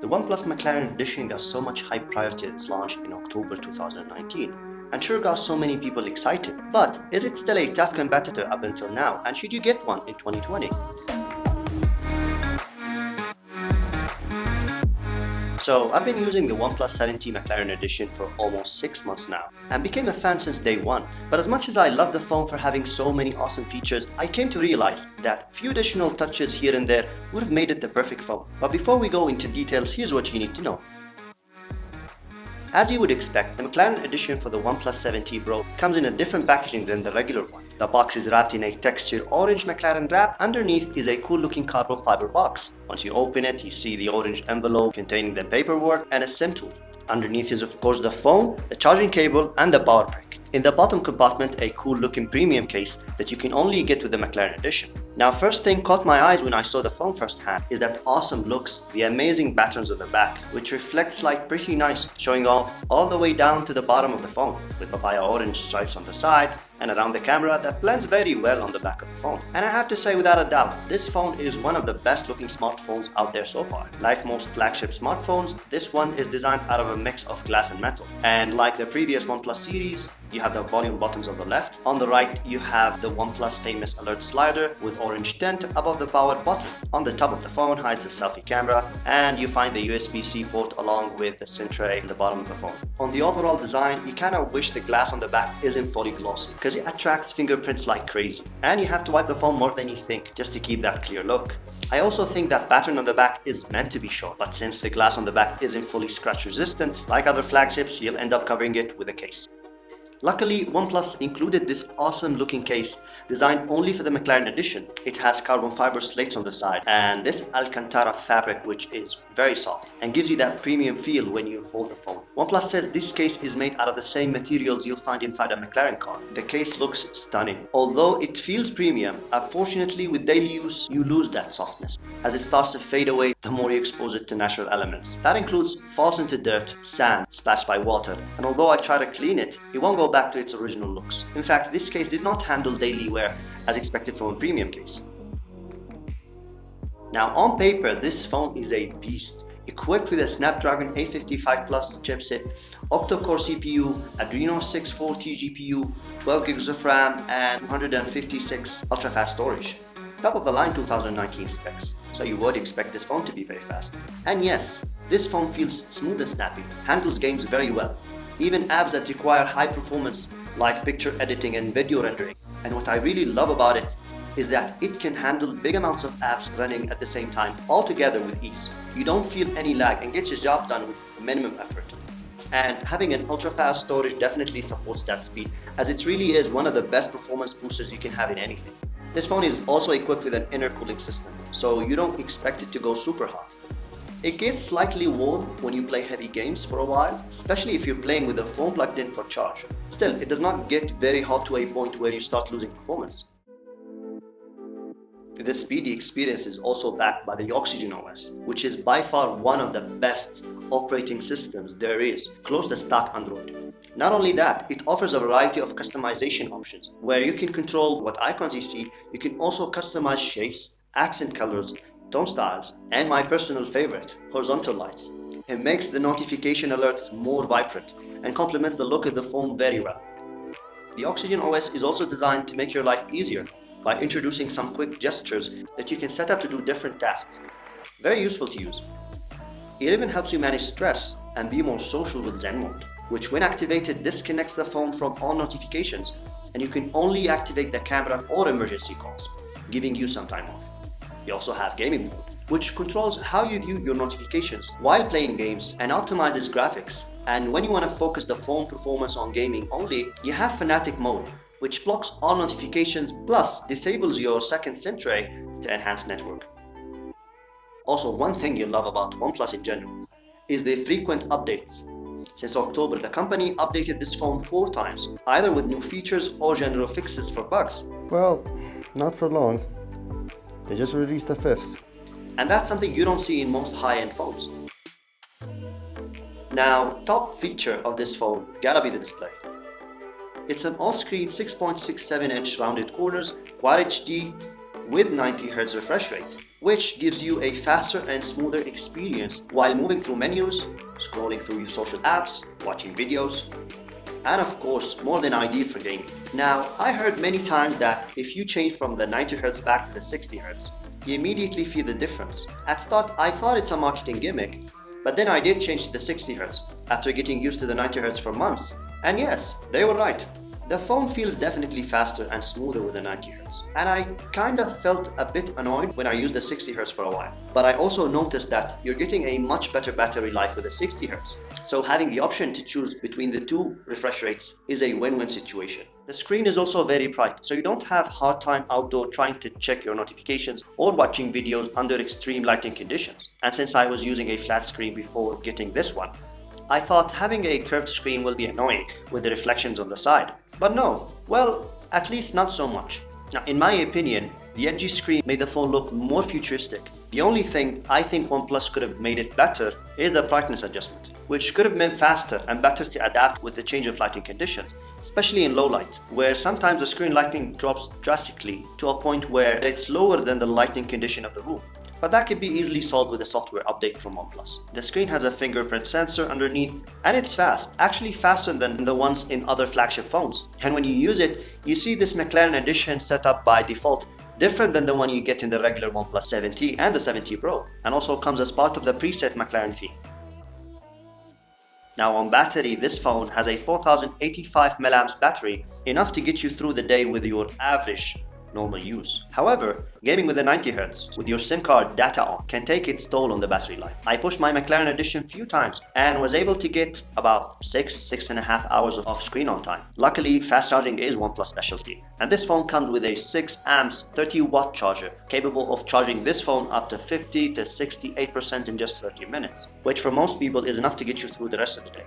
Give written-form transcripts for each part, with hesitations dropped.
The OnePlus McLaren Edition got so much hype prior to its launch in October 2019, and sure got so many people excited. But is it still a tough competitor up until now, and should you get one in 2020? So I've been using the OnePlus 7T McLaren Edition for almost 6 months now, and became a fan since day one. But as much as I love the phone for having so many awesome features, I came to realize that few additional touches here and there would have made it the perfect phone. But before we go into details, here's what you need to know. As you would expect, the McLaren Edition for the OnePlus 7T Pro comes in a different packaging than the regular one. The box is wrapped in a textured orange McLaren wrap. Underneath is a cool looking carbon fiber box. Once you open it, you see the orange envelope containing the paperwork and a SIM tool. Underneath is of course the phone, the charging cable and the power brick. In the bottom compartment, a cool looking premium case that you can only get with the McLaren Edition. Now, first thing caught my eyes when I saw the phone firsthand is that awesome looks, the amazing patterns on the back, which reflects light pretty nice, showing off all the way down to the bottom of the phone, with papaya orange stripes on the side and around the camera that blends very well on the back of the phone. And I have to say without a doubt, this phone is one of the best looking smartphones out there so far. Like most flagship smartphones, this one is designed out of a mix of glass and metal. And like the previous OnePlus series, you have the volume buttons on the left. On the right, you have the OnePlus famous alert slider with orange tint above the power button. On the top of the phone hides the selfie camera, and you find the USB-C port along with the SIM tray in the bottom of the phone. On the overall design, you kind of wish the glass on the back isn't fully glossy because it attracts fingerprints like crazy, and you have to wipe the phone more than you think just to keep that clear look. I also think that pattern on the back is meant to be shown, but since the glass on the back isn't fully scratch resistant, like other flagships, you'll end up covering it with a case. Luckily, OnePlus included this awesome looking case designed only for the McLaren Edition. It has carbon fiber slates on the side and this Alcantara fabric, which is very soft and gives you that premium feel when you hold the phone. OnePlus says this case is made out of the same materials you'll find inside a McLaren car. The case looks stunning. Although it feels premium, unfortunately with daily use you lose that softness as it starts to fade away the more you expose it to natural elements. That includes falls into dirt, sand, splashed by water, and although I try to clean it, it won't go back to its original looks. In fact, this case did not handle daily wear as expected from a premium case. Now on paper, this phone is a beast, equipped with a Snapdragon 855 Plus chipset, octa-core CPU, Adreno 640 GPU, 12 gigs of RAM and 256 ultra-fast storage. Top of the line 2019 specs, so you would expect this phone to be very fast. And yes, this phone feels smooth and snappy, handles games very well, even apps that require high performance like picture editing and video rendering. And what I really love about it is that it can handle big amounts of apps running at the same time all together with ease. You don't feel any lag and get your job done with minimum effort. And having an ultra-fast storage definitely supports that speed, as it really is one of the best performance boosters you can have in anything. This phone is also equipped with an intercooling system, so you don't expect it to go super hot. It gets slightly warm when you play heavy games for a while, especially if you're playing with the phone plugged in for charge. Still, it does not get very hot to a point where you start losing performance. This speedy experience is also backed by the Oxygen OS, which is by far one of the best operating systems there is, close to stock Android. Not only that, it offers a variety of customization options, where you can control what icons you see. You can also customize shapes, accent colors, tone styles, and my personal favorite, horizontal lights. It makes the notification alerts more vibrant and complements the look of the phone very well. The Oxygen OS is also designed to make your life easier by introducing some quick gestures that you can set up to do different tasks. Very useful to use. It even helps you manage stress and be more social with Zen mode, which when activated disconnects the phone from all notifications, and you can only activate the camera or emergency calls, giving you some time off. You also have gaming mode, which controls how you view your notifications while playing games and optimizes graphics. And when you want to focus the phone performance on gaming only, you have Fanatic mode, which blocks all notifications plus disables your second SIM tray to enhance network. Also, one thing you love about OnePlus in general is the frequent updates. Since October, the company updated this phone 4 times, either with new features or general fixes for bugs. Well, not for long. They just released the 5th. And that's something you don't see in most high-end phones. Now, top feature of this phone gotta be the display. It's an all-screen 6.67-inch rounded corners, Quad HD with 90Hz refresh rate, which gives you a faster and smoother experience while moving through menus, scrolling through your social apps, watching videos, and of course, more than ideal for gaming. Now, I heard many times that if you change from the 90Hz back to the 60Hz, you immediately feel the difference. At start, I thought it's a marketing gimmick, but then I did change to the 60Hz after getting used to the 90Hz for months. And yes, they were right. The phone feels definitely faster and smoother with the 90Hz. And I kinda felt a bit annoyed when I used the 60Hz for a while. But I also noticed that you're getting a much better battery life with the 60Hz. So having the option to choose between the two refresh rates is a win-win situation. The screen is also very bright, so you don't have hard time outdoor trying to check your notifications or watching videos under extreme lighting conditions. And since I was using a flat screen before getting this one, I thought having a curved screen will be annoying with the reflections on the side. But no, well, at least not so much. Now, in my opinion, the edgy screen made the phone look more futuristic. The only thing I think OnePlus could have made it better is the brightness adjustment, which could have been faster and better to adapt with the change of lighting conditions, especially in low light, where sometimes the screen lighting drops drastically to a point where it's lower than the lighting condition of the room. But that could be easily solved with a software update from OnePlus. The screen has a fingerprint sensor underneath, and it's fast, actually faster than the ones in other flagship phones. And when you use it, you see this McLaren Edition setup by default, different than the one you get in the regular OnePlus 7T and the 7T Pro, and also comes as part of the preset McLaren theme. Now on battery, this phone has a 4085 mAh battery, enough to get you through the day with your average normal use. However, gaming with the 90Hz with your SIM card data on can take its toll on the battery life. I pushed my McLaren Edition a few times and was able to get about 6.5 hours of screen on time. Luckily, fast charging is OnePlus specialty, and this phone comes with a 6 amps 30-watt charger capable of charging this phone up to 50 to 68% in just 30 minutes, which for most people is enough to get you through the rest of the day.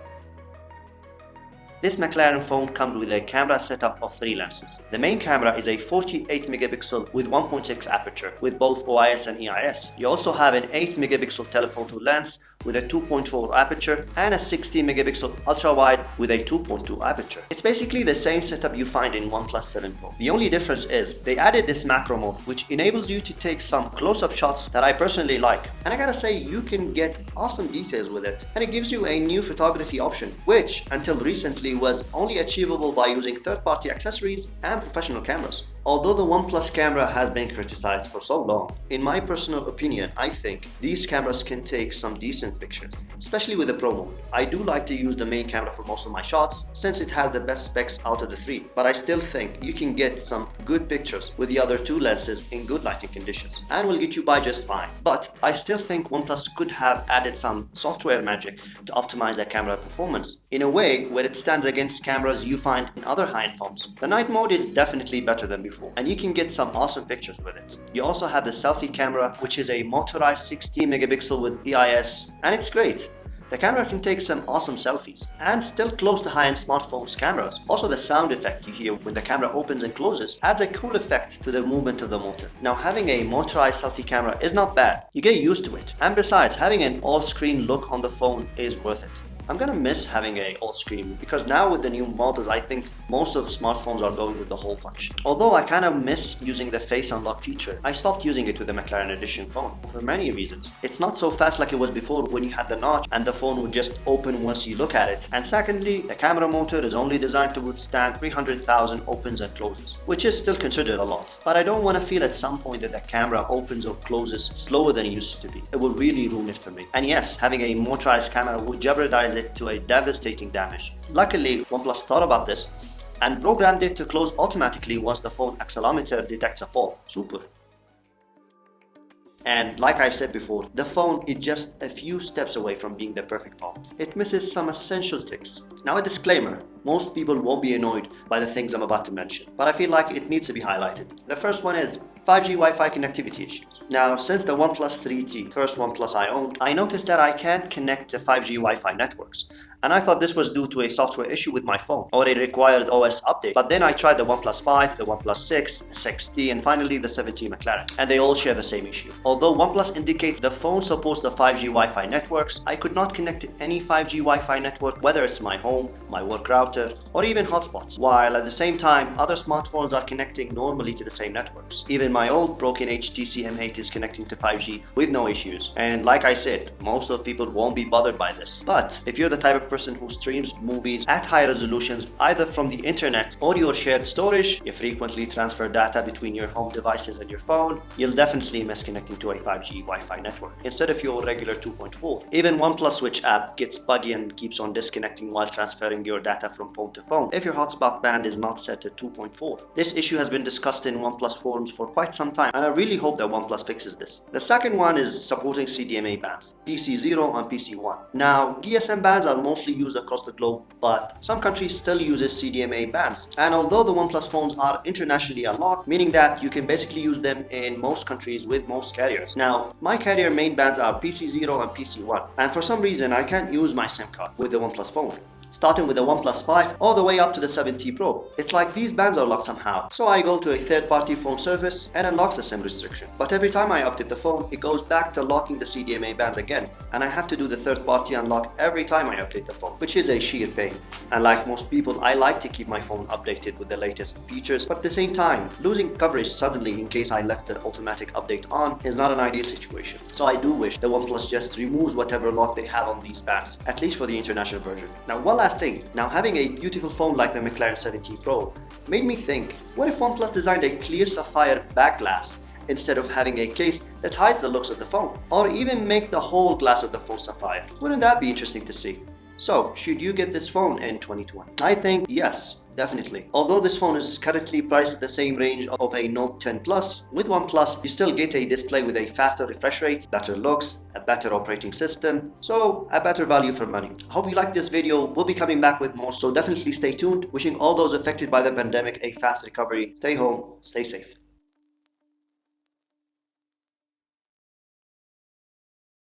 This McLaren phone comes with a camera setup of 3 lenses. The main camera is a 48 megapixel with 1.6 aperture with both OIS and EIS. You also have an 8 megapixel telephoto lens with a 2.4 aperture and a 16 megapixel ultra wide with a 2.2 aperture. It's basically the same setup you find in OnePlus 7 Pro. The only difference is they added this macro mode, which enables you to take some close-up shots that I personally like. And I gotta say, you can get awesome details with it, and it gives you a new photography option, which until recently was only achievable by using third-party accessories and professional cameras. Although the OnePlus camera has been criticized for so long, in my personal opinion, I think these cameras can take some decent pictures, especially with the Pro mode. I do like to use the main camera for most of my shots since it has the best specs out of the 3, but I still think you can get some good pictures with the other 2 lenses in good lighting conditions and will get you by just fine. But I still think OnePlus could have added some software magic to optimize their camera performance in a way where it stands against cameras you find in other high-end phones. The night mode is definitely better than before, and you can get some awesome pictures with it. You also have the selfie camera, which is a motorized 16 megapixel with EIS, and it's great. The camera can take some awesome selfies and still close to high-end smartphones cameras. Also, the sound effect you hear when the camera opens and closes adds a cool effect to the movement of the motor. Now, having a motorized selfie camera is not bad. You get used to it. And besides, having an all-screen look on the phone is worth it. I'm gonna miss having a all screen because now with the new models, I think most of the smartphones are going with the whole function. Although I kind of miss using the face unlock feature, I stopped using it with the McLaren Edition phone for many reasons. It's not so fast like it was before when you had the notch and the phone would just open once you look at it. And secondly, the camera motor is only designed to withstand 300,000 opens and closes, which is still considered a lot. But I don't want to feel at some point that the camera opens or closes slower than it used to be. It will really ruin it for me. And yes, having a motorized camera would jeopardize it to a devastating damage. Luckily, OnePlus thought about this and programmed it to close automatically once the phone accelerometer detects a fall. Super. And like I said before, the phone is just a few steps away from being the perfect phone. It misses some essential ticks. Now, a disclaimer, most people won't be annoyed by the things I'm about to mention, but I feel like it needs to be highlighted. The first one is 5G Wi-Fi connectivity issues. Now, since the OnePlus 3T, first OnePlus I owned, I noticed that I can't connect to 5G Wi-Fi networks. And I thought this was due to a software issue with my phone, or a required OS update. But then I tried the OnePlus 5, the OnePlus 6, 6T, and finally the 7T McLaren, and they all share the same issue. Although OnePlus indicates the phone supports the 5G Wi-Fi networks, I could not connect to any 5G Wi-Fi network, whether it's my home, my work router, or even hotspots, while at the same time, other smartphones are connecting normally to the same networks. Even my old broken HTC M8 is connecting to 5G with no issues. And like I said, most of the people won't be bothered by this. But if you're the type of person who streams movies at high resolutions either from the internet or your shared storage, you frequently transfer data between your home devices and your phone, you'll definitely miss connecting to a 5G Wi-Fi network instead of your regular 2.4. Even OnePlus Switch app gets buggy and keeps on disconnecting while transferring your data from phone to phone if your hotspot band is not set to 2.4. This issue has been discussed in OnePlus forums for quite some time, and I really hope that OnePlus fixes this. The second one is supporting CDMA bands, PC0 and PC1. Now, GSM bands are mostly used across the globe, but some countries still uses CDMA bands. And although the OnePlus phones are internationally unlocked, meaning that you can basically use them in most countries with most carriers. Now, my carrier main bands are PC0 and PC1, and for some reason I can't use my SIM card with the OnePlus phone. Starting with the OnePlus 5 all the way up to the 7T Pro. It's like these bands are locked somehow. So I go to a third-party phone service and unlocks the SIM restriction. But every time I update the phone, it goes back to locking the CDMA bands again. And I have to do the third-party unlock every time I update the phone, which is a sheer pain. And like most people, I like to keep my phone updated with the latest features, but at the same time, losing coverage suddenly in case I left the automatic update on is not an ideal situation. So I do wish the OnePlus just removes whatever lock they have on these bands, at least for the international version. Now, one last thing. Now, having a beautiful phone like the McLaren 7T Pro made me think, what if OnePlus designed a clear sapphire back glass instead of having a case that hides the looks of the phone? Or even make the whole glass of the phone sapphire? Wouldn't that be interesting to see? So, should you get this phone in 2020? I think yes, definitely. Although this phone is currently priced at the same range of a Note 10 Plus, with OnePlus you still get a display with a faster refresh rate, better looks, a better operating system, so a better value for money. I hope you liked this video. We'll be coming back with more, so definitely stay tuned. Wishing all those affected by the pandemic a fast recovery. Stay home, stay safe.